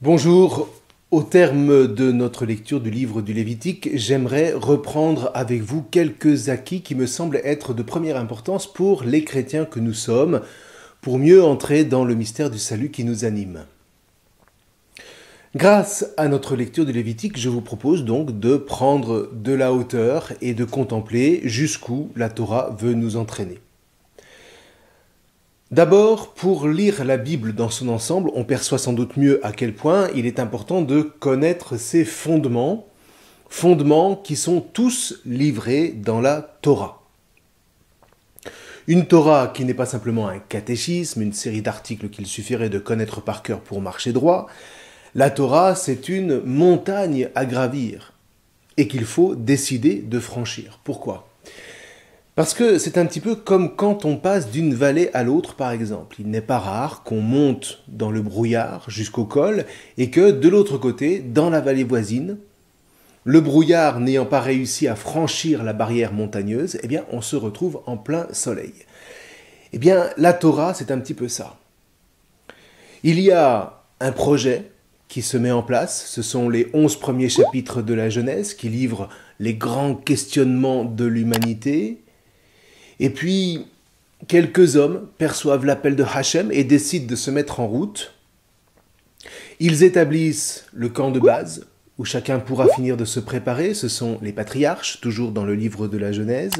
Bonjour, au terme de notre lecture du livre du Lévitique, j'aimerais reprendre avec vous quelques acquis qui me semblent être de première importance pour les chrétiens que nous sommes, pour mieux entrer dans le mystère du salut qui nous anime. Grâce à notre lecture du Lévitique, je vous propose donc de prendre de la hauteur et de contempler jusqu'où la Torah veut nous entraîner. D'abord, pour lire la Bible dans son ensemble, on perçoit sans doute mieux à quel point il est important de connaître ses fondements, fondements qui sont tous livrés dans la Torah. Une Torah qui n'est pas simplement un catéchisme, une série d'articles qu'il suffirait de connaître par cœur pour marcher droit. La Torah, c'est une montagne à gravir et qu'il faut décider de franchir. Pourquoi ? Parce que c'est un petit peu comme quand on passe d'une vallée à l'autre, par exemple. Il n'est pas rare qu'on monte dans le brouillard jusqu'au col et que de l'autre côté, dans la vallée voisine, le brouillard n'ayant pas réussi à franchir la barrière montagneuse, eh bien, on se retrouve en plein soleil. Eh bien, la Torah, c'est un petit peu ça. Il y a un projet qui se met en place. Ce sont les 11 premiers chapitres de la Genèse qui livrent les grands questionnements de l'humanité. Et puis, quelques hommes perçoivent l'appel de Hachem et décident de se mettre en route. Ils établissent le camp de base, où chacun pourra finir de se préparer. Ce sont les patriarches, toujours dans le livre de la Genèse.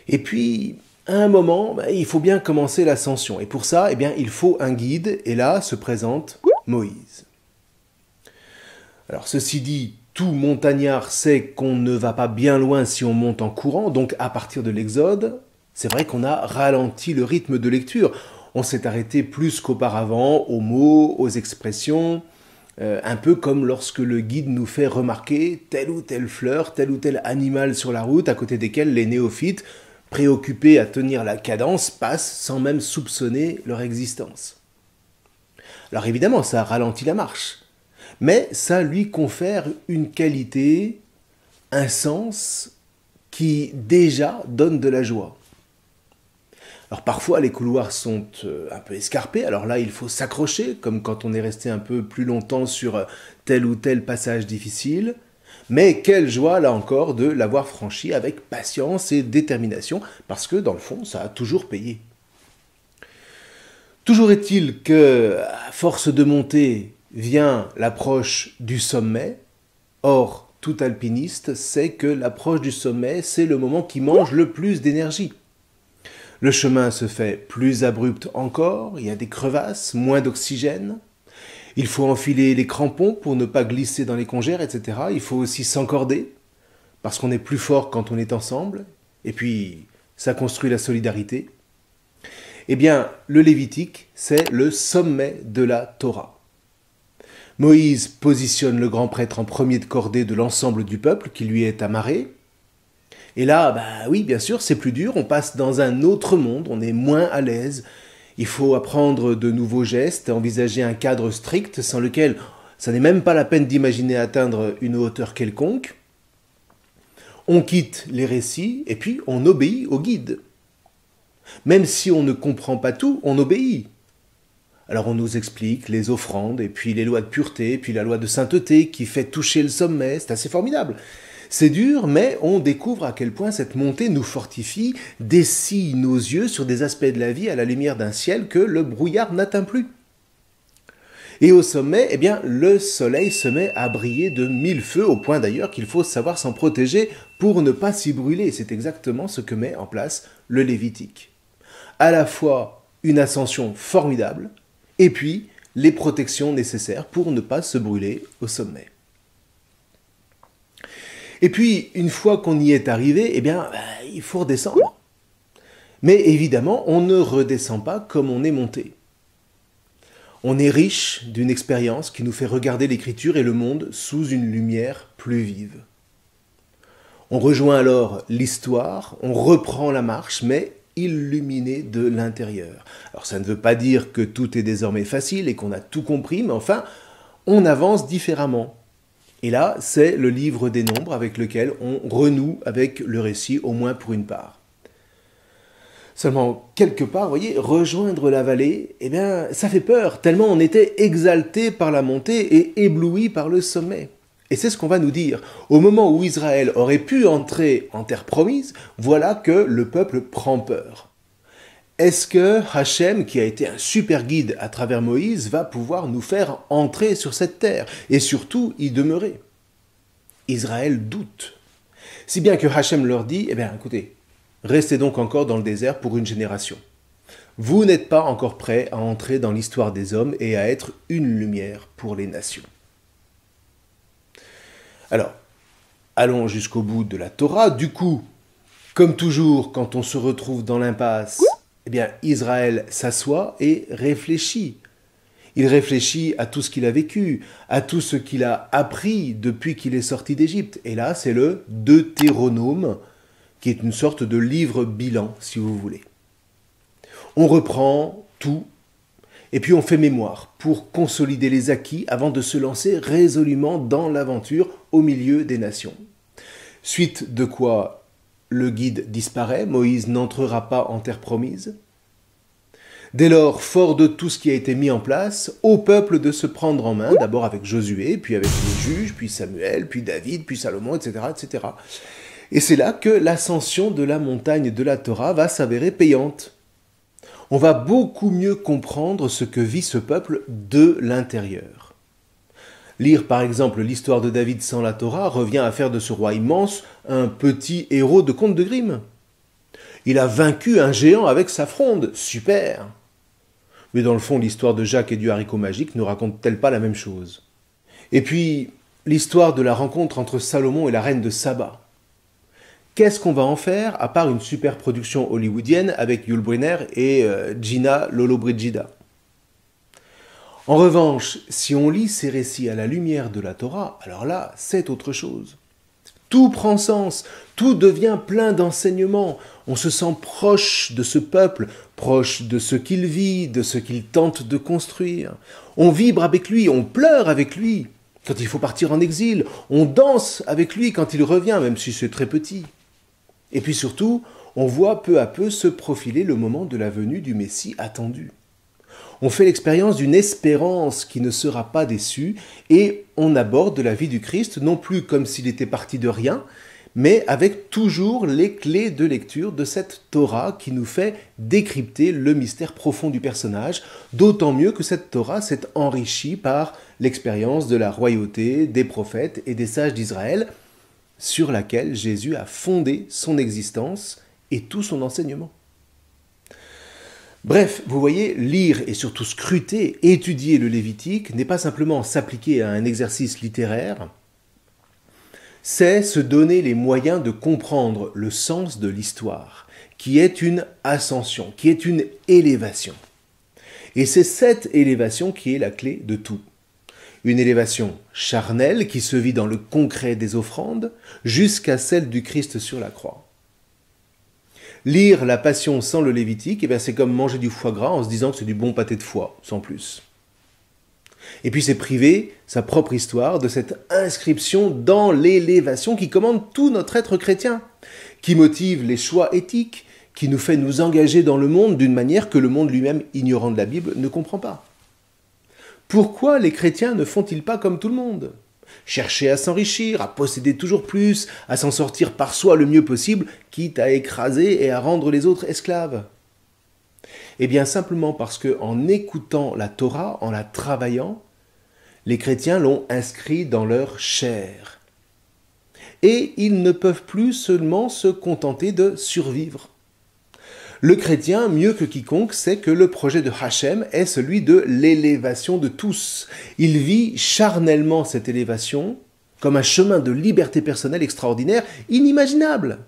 Et puis, à un moment, il faut bien commencer l'ascension. Et pour ça, il faut un guide. Et là, se présente Moïse. Alors, ceci dit, tout montagnard sait qu'on ne va pas bien loin si on monte en courant, donc à partir de l'Exode, c'est vrai qu'on a ralenti le rythme de lecture. On s'est arrêté plus qu'auparavant aux mots, aux expressions, un peu comme lorsque le guide nous fait remarquer telle ou telle fleur, tel ou tel animal sur la route, à côté desquels les néophytes, préoccupés à tenir la cadence, passent sans même soupçonner leur existence. Alors évidemment, ça ralentit la marche. Mais ça lui confère une qualité, un sens qui déjà donne de la joie. Alors parfois les couloirs sont un peu escarpés, alors là il faut s'accrocher, comme quand on est resté un peu plus longtemps sur tel ou tel passage difficile. Mais quelle joie là encore de l'avoir franchi avec patience et détermination, parce que dans le fond ça a toujours payé. Toujours est-il que, à force de monter, vient l'approche du sommet. Or, tout alpiniste sait que l'approche du sommet, c'est le moment qui mange le plus d'énergie. Le chemin se fait plus abrupt encore, il y a des crevasses, moins d'oxygène. Il faut enfiler les crampons pour ne pas glisser dans les congères, etc. Il faut aussi s'encorder, parce qu'on est plus fort quand on est ensemble. Et puis, ça construit la solidarité. Eh bien, le Lévitique, c'est le sommet de la Torah. Moïse positionne le grand prêtre en premier de cordée de l'ensemble du peuple qui lui est amarré. Et là, oui, bien sûr, c'est plus dur, on passe dans un autre monde, on est moins à l'aise. Il faut apprendre de nouveaux gestes, envisager un cadre strict sans lequel ça n'est même pas la peine d'imaginer atteindre une hauteur quelconque. On quitte les récits et puis on obéit au guide. Même si on ne comprend pas tout, on obéit. Alors on nous explique les offrandes, et puis les lois de pureté, et puis la loi de sainteté qui fait toucher le sommet, c'est assez formidable. C'est dur, mais on découvre à quel point cette montée nous fortifie, dessille nos yeux sur des aspects de la vie à la lumière d'un ciel que le brouillard n'atteint plus. Et au sommet, le soleil se met à briller de 1000 feux, au point d'ailleurs qu'il faut savoir s'en protéger pour ne pas s'y brûler. C'est exactement ce que met en place le Lévitique. À la fois une ascension formidable, et puis les protections nécessaires pour ne pas se brûler au sommet. Et puis, une fois qu'on y est arrivé, il faut redescendre. Mais évidemment, on ne redescend pas comme on est monté. On est riche d'une expérience qui nous fait regarder l'écriture et le monde sous une lumière plus vive. On rejoint alors l'histoire, on reprend la marche, mais illuminé de l'intérieur. Alors ça ne veut pas dire que tout est désormais facile et qu'on a tout compris, mais enfin, on avance différemment. Et là, c'est le livre des Nombres avec lequel on renoue avec le récit, au moins pour une part. Seulement, quelque part, vous voyez, rejoindre la vallée, eh bien, ça fait peur, tellement on était exalté par la montée et ébloui par le sommet. Et c'est ce qu'on va nous dire. Au moment où Israël aurait pu entrer en terre promise, voilà que le peuple prend peur. Est-ce que Hachem, qui a été un super guide à travers Moïse, va pouvoir nous faire entrer sur cette terre et surtout y demeurer? Israël doute. Si bien que Hachem leur dit, eh bien écoutez, restez donc encore dans le désert pour une génération. Vous n'êtes pas encore prêts à entrer dans l'histoire des hommes et à être une lumière pour les nations. Alors, allons jusqu'au bout de la Torah. Du coup, comme toujours, quand on se retrouve dans l'impasse, eh bien, Israël s'assoit et réfléchit. Il réfléchit à tout ce qu'il a vécu, à tout ce qu'il a appris depuis qu'il est sorti d'Égypte. Et là, c'est le Deutéronome, qui est une sorte de livre bilan, si vous voulez. On reprend tout, et puis on fait mémoire pour consolider les acquis avant de se lancer résolument dans l'aventure au milieu des nations. Suite de quoi le guide disparaît, Moïse n'entrera pas en terre promise. Dès lors, fort de tout ce qui a été mis en place, au peuple de se prendre en main, d'abord avec Josué, puis avec les juges, puis Samuel, puis David, puis Salomon, etc., etc. Et c'est là que l'ascension de la montagne de la Torah va s'avérer payante. On va beaucoup mieux comprendre ce que vit ce peuple de l'intérieur. Lire par exemple l'histoire de David sans la Torah revient à faire de ce roi immense un petit héros de conte de Grimm. Il a vaincu un géant avec sa fronde, super. Mais dans le fond, l'histoire de Jacques et du haricot magique ne raconte-t-elle pas la même chose? Et puis, l'histoire de la rencontre entre Salomon et la reine de Saba. Qu'est-ce qu'on va en faire, à part une super production hollywoodienne avec Yul Brynner et Gina Lollobrigida? En revanche, si on lit ces récits à la lumière de la Torah, alors là, c'est autre chose. Tout prend sens, tout devient plein d'enseignements. On se sent proche de ce peuple, proche de ce qu'il vit, de ce qu'il tente de construire. On vibre avec lui, on pleure avec lui quand il faut partir en exil. On danse avec lui quand il revient, même si c'est très petit. Et puis surtout, on voit peu à peu se profiler le moment de la venue du Messie attendu. On fait l'expérience d'une espérance qui ne sera pas déçue et on aborde la vie du Christ non plus comme s'il était parti de rien, mais avec toujours les clés de lecture de cette Torah qui nous fait décrypter le mystère profond du personnage, d'autant mieux que cette Torah s'est enrichie par l'expérience de la royauté, des prophètes et des sages d'Israël, sur laquelle Jésus a fondé son existence et tout son enseignement. Bref, vous voyez, lire et surtout scruter, étudier le Lévitique n'est pas simplement s'appliquer à un exercice littéraire, c'est se donner les moyens de comprendre le sens de l'histoire, qui est une ascension, qui est une élévation. Et c'est cette élévation qui est la clé de tout. Une élévation charnelle qui se vit dans le concret des offrandes, jusqu'à celle du Christ sur la croix. Lire la Passion sans le Lévitique, eh c'est comme manger du foie gras en se disant que c'est du bon pâté de foie, sans plus. Et puis c'est priver sa propre histoire de cette inscription dans l'élévation qui commande tout notre être chrétien, qui motive les choix éthiques, qui nous fait nous engager dans le monde d'une manière que le monde lui-même, ignorant de la Bible, ne comprend pas. Pourquoi les chrétiens ne font-ils pas comme tout le monde ? Chercher à s'enrichir, à posséder toujours plus, à s'en sortir par soi le mieux possible, quitte à écraser et à rendre les autres esclaves. Eh bien simplement parce qu'en écoutant la Torah, en la travaillant, les chrétiens l'ont inscrit dans leur chair. Et ils ne peuvent plus seulement se contenter de survivre. Le chrétien, mieux que quiconque, sait que le projet de Hachem est celui de l'élévation de tous. Il vit charnellement cette élévation comme un chemin de liberté personnelle extraordinaire, inimaginable.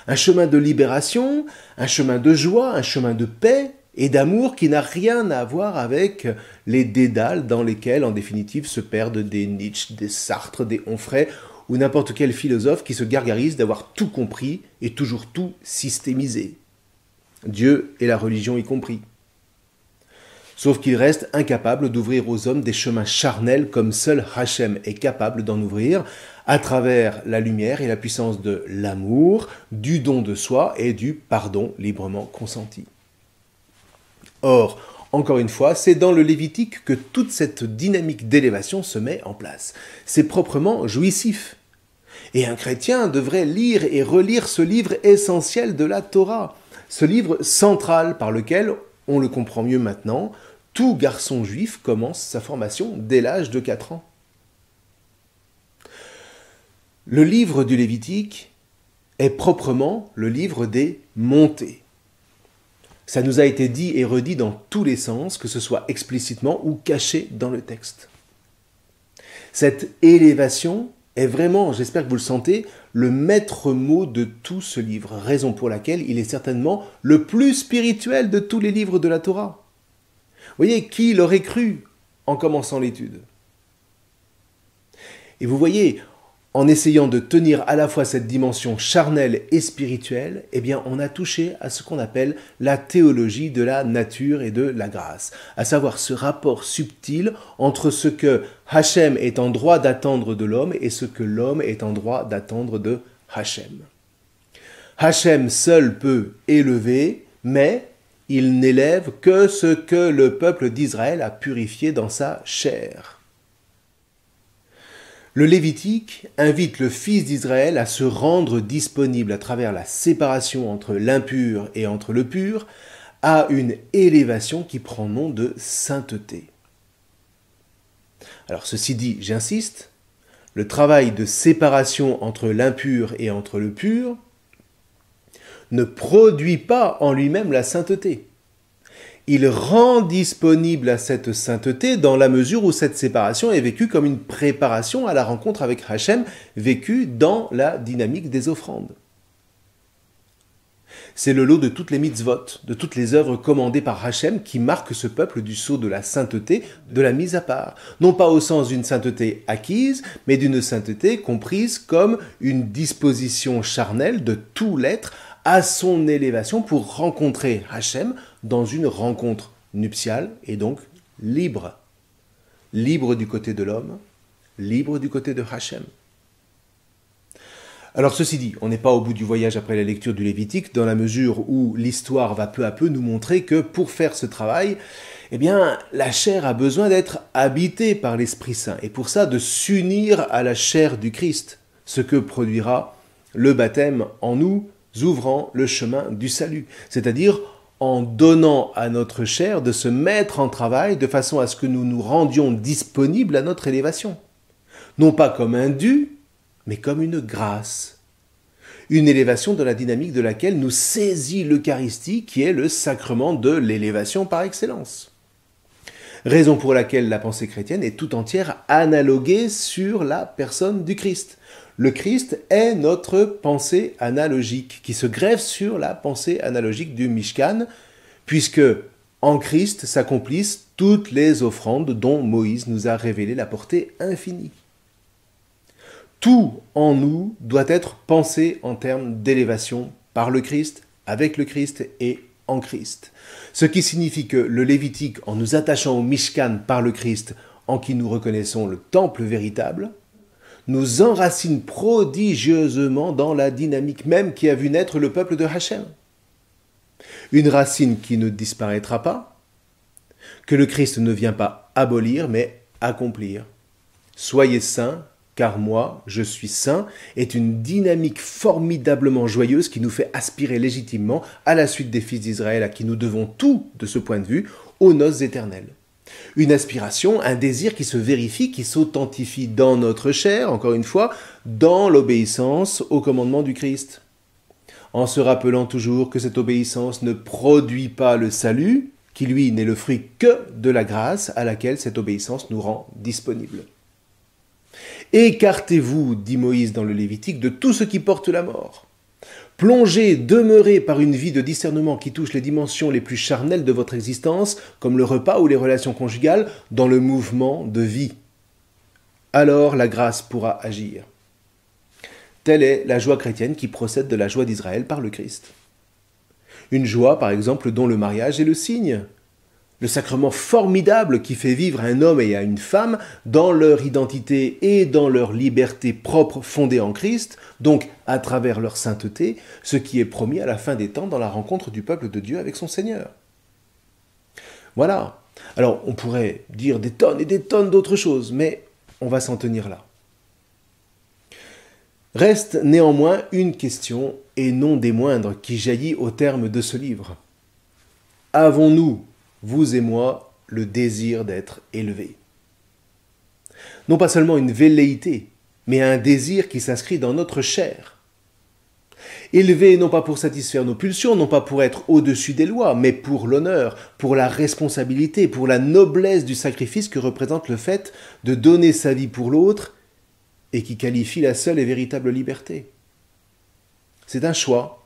Un chemin de libération, un chemin de joie, un chemin de paix et d'amour qui n'a rien à voir avec les dédales dans lesquels, en définitive, se perdent des Nietzsche, des Sartre, des Onfray ou n'importe quel philosophe qui se gargarise d'avoir tout compris et toujours tout systémisé. Dieu et la religion y compris. Sauf qu'il reste incapable d'ouvrir aux hommes des chemins charnels comme seul Hachem est capable d'en ouvrir, à travers la lumière et la puissance de l'amour, du don de soi et du pardon librement consenti. Or, encore une fois, c'est dans le Lévitique que toute cette dynamique d'élévation se met en place. C'est proprement jouissif. Et un chrétien devrait lire et relire ce livre essentiel de la Torah, ce livre central par lequel, on le comprend mieux maintenant, tout garçon juif commence sa formation dès l'âge de 4 ans. Le livre du Lévitique est proprement le livre des montées. Ça nous a été dit et redit dans tous les sens, que ce soit explicitement ou caché dans le texte. Cette élévation est vraiment, j'espère que vous le sentez, le maître mot de tout ce livre, raison pour laquelle il est certainement le plus spirituel de tous les livres de la Torah. Vous voyez, qui l'aurait cru en commençant l'étude? Et vous voyez, en essayant de tenir à la fois cette dimension charnelle et spirituelle, eh bien, on a touché à ce qu'on appelle la théologie de la nature et de la grâce, à savoir ce rapport subtil entre ce que Hachem est en droit d'attendre de l'homme et ce que l'homme est en droit d'attendre de Hachem. Hachem seul peut élever, mais il n'élève que ce que le peuple d'Israël a purifié dans sa chair. Le Lévitique invite le fils d'Israël à se rendre disponible à travers la séparation entre l'impur et entre le pur à une élévation qui prend nom de sainteté. Alors ceci dit, j'insiste, le travail de séparation entre l'impur et entre le pur ne produit pas en lui-même la sainteté. Il rend disponible à cette sainteté dans la mesure où cette séparation est vécue comme une préparation à la rencontre avec Hachem, vécue dans la dynamique des offrandes. C'est le lot de toutes les mitzvot, de toutes les œuvres commandées par Hachem qui marquent ce peuple du sceau de la sainteté, de la mise à part. Non pas au sens d'une sainteté acquise, mais d'une sainteté comprise comme une disposition charnelle de tout l'être à son élévation pour rencontrer Hachem dans une rencontre nuptiale et donc libre. Libre du côté de l'homme, libre du côté de Hachem. Alors ceci dit, on n'est pas au bout du voyage après la lecture du Lévitique, dans la mesure où l'histoire va peu à peu nous montrer que pour faire ce travail, eh bien, la chair a besoin d'être habitée par l'Esprit Saint, et pour ça de s'unir à la chair du Christ, ce que produira le baptême en nous, ouvrant le chemin du salut, c'est-à-dire en donnant à notre chair de se mettre en travail de façon à ce que nous nous rendions disponibles à notre élévation. Non pas comme un dû, mais comme une grâce. Une élévation dans la dynamique de laquelle nous saisit l'Eucharistie, qui est le sacrement de l'élévation par excellence. Raison pour laquelle la pensée chrétienne est tout entière analoguée sur la personne du Christ. Le Christ est notre pensée analogique, qui se greffe sur la pensée analogique du Mishkan, puisque en Christ s'accomplissent toutes les offrandes dont Moïse nous a révélé la portée infinie. Tout en nous doit être pensé en termes d'élévation par le Christ, avec le Christ et en Christ. Ce qui signifie que le Lévitique, en nous attachant au Mishkan par le Christ, en qui nous reconnaissons le temple véritable, nous enracine prodigieusement dans la dynamique même qui a vu naître le peuple de Hachem. Une racine qui ne disparaîtra pas, que le Christ ne vient pas abolir, mais accomplir. Soyez saints, car moi, je suis saint, est une dynamique formidablement joyeuse qui nous fait aspirer légitimement à la suite des fils d'Israël à qui nous devons tout, de ce point de vue, aux noces éternelles. Une aspiration, un désir qui se vérifie, qui s'authentifie dans notre chair, encore une fois, dans l'obéissance au commandement du Christ. En se rappelant toujours que cette obéissance ne produit pas le salut, qui lui n'est le fruit que de la grâce à laquelle cette obéissance nous rend disponibles. Écartez-vous, dit Moïse dans le Lévitique, de tout ce qui porte la mort. Plongez, demeurez par une vie de discernement qui touche les dimensions les plus charnelles de votre existence, comme le repas ou les relations conjugales, dans le mouvement de vie. Alors la grâce pourra agir. Telle est la joie chrétienne qui procède de la joie d'Israël par le Christ. Une joie, par exemple, dont le mariage est le signe. le sacrement formidable qui fait vivre un homme et à une femme dans leur identité et dans leur liberté propre fondée en Christ, donc à travers leur sainteté, ce qui est promis à la fin des temps dans la rencontre du peuple de Dieu avec son Seigneur. Voilà. Alors on pourrait dire des tonnes et des tonnes d'autres choses, mais on va s'en tenir là. Reste néanmoins une question, et non des moindres, qui jaillit au terme de ce livre. Avons-nous, vous et moi, le désir d'être élevés? Non pas seulement une velléité, mais un désir qui s'inscrit dans notre chair. Élevés non pas pour satisfaire nos pulsions, non pas pour être au-dessus des lois, mais pour l'honneur, pour la responsabilité, pour la noblesse du sacrifice que représente le fait de donner sa vie pour l'autre et qui qualifie la seule et véritable liberté. C'est un choix,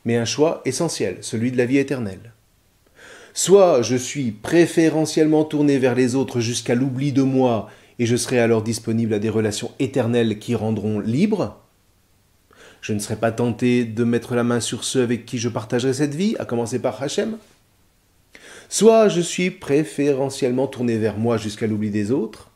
mais un choix essentiel, celui de la vie éternelle. Soit je suis préférentiellement tourné vers les autres jusqu'à l'oubli de moi, et je serai alors disponible à des relations éternelles qui rendront libre. Je ne serai pas tenté de mettre la main sur ceux avec qui je partagerai cette vie, à commencer par Hachem. Soit je suis préférentiellement tourné vers moi jusqu'à l'oubli des autres.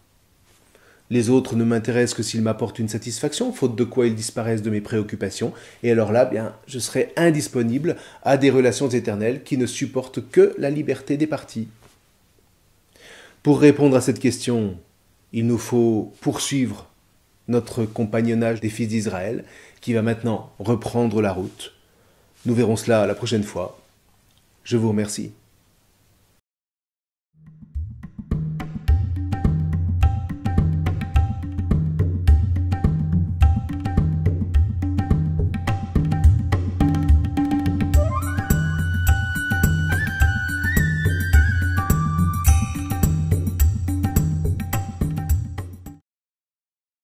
Les autres ne m'intéressent que s'ils m'apportent une satisfaction, faute de quoi ils disparaissent de mes préoccupations, et alors là, bien, je serai indisponible à des relations éternelles qui ne supportent que la liberté des parties. Pour répondre à cette question, il nous faut poursuivre notre compagnonnage des fils d'Israël, qui va maintenant reprendre la route. Nous verrons cela la prochaine fois. Je vous remercie.